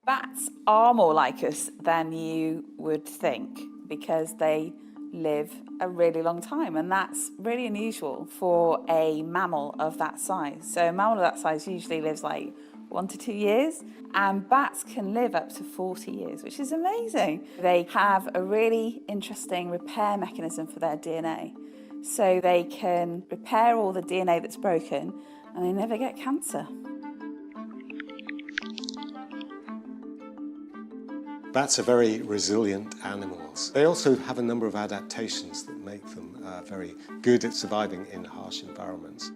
Bats are more like us than you would think because they live a really long time, and that's really unusual for a mammal of that size. So a mammal of that size usually lives like 1 to 2 years, and bats can live up to 40 years, which is amazing. They have a really interesting repair mechanism for their DNA. So they can repair all the DNA that's broken, and they never get cancer. Bats are very resilient animals. They also have a number of adaptations that make them very good at surviving in harsh environments.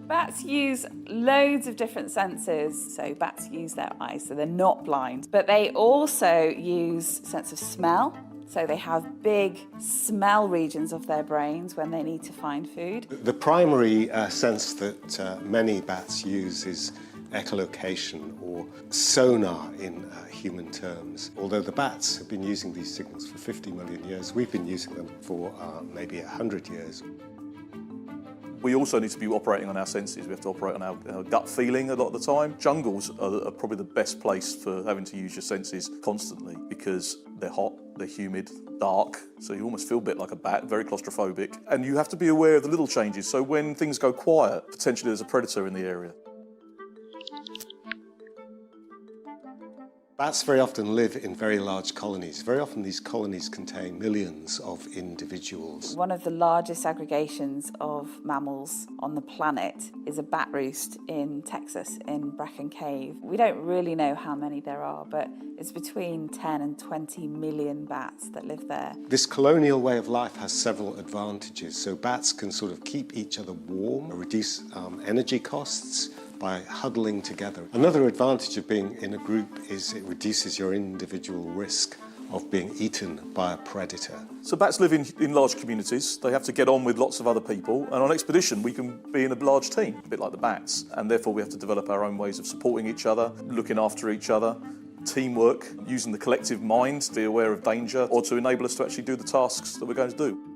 Bats use loads of different senses. So bats use their eyes, so they're not blind. But they also use sense of smell. So they have big smell regions of their brains when they need to find food. The primary sense that many bats use is echolocation, or sonar in human terms. Although the bats have been using these signals for 50 million years, we've been using them for maybe 100 years. We also need to be operating on our senses. We have to operate on our gut feeling a lot of the time. Jungles are probably the best place for having to use your senses constantly because they're hot, they're humid, dark, so you almost feel a bit like a bat, very claustrophobic. And you have to be aware of the little changes, so when things go quiet, potentially there's a predator in the area. Bats very often live in very large colonies. Very often these colonies contain millions of individuals. One of the largest aggregations of mammals on the planet is a bat roost in Texas, in Bracken Cave. We don't really know how many there are, but it's between 10 and 20 million bats that live there. This colonial way of life has several advantages. So bats can sort of keep each other warm, reduce energy costs by huddling together. Another advantage of being in a group is it reduces your individual risk of being eaten by a predator. So bats live in large communities. They have to get on with lots of other people. And on expedition, we can be in a large team, a bit like the bats. And therefore, we have to develop our own ways of supporting each other, looking after each other, teamwork, using the collective mind to be aware of danger or to enable us to actually do the tasks that we're going to do.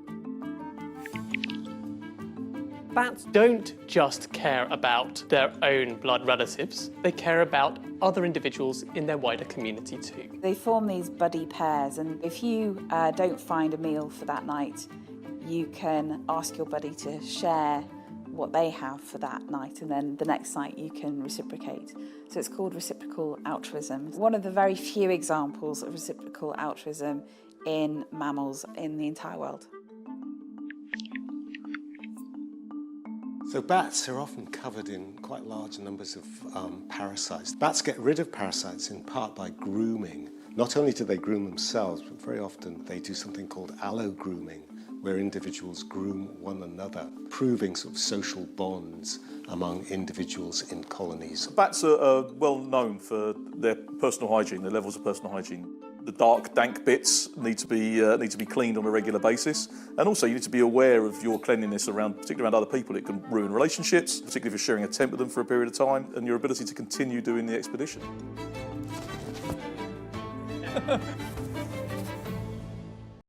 Bats don't just care about their own blood relatives, they care about other individuals in their wider community too. They form these buddy pairs, and if you don't find a meal for that night, you can ask your buddy to share what they have for that night, and then the next night you can reciprocate. So it's called reciprocal altruism. One of the very few examples of reciprocal altruism in mammals in the entire world. So bats are often covered in quite large numbers of parasites. Bats get rid of parasites in part by grooming. Not only do they groom themselves, but very often they do something called allo-grooming, where individuals groom one another, proving sort of social bonds among individuals in colonies. Bats are well known for their personal hygiene, their levels of personal hygiene. The dark, dank bits need to be cleaned on a regular basis, and also you need to be aware of your cleanliness particularly around other people. It can ruin relationships, particularly if you're sharing a tent with them for a period of time, and your ability to continue doing the expedition.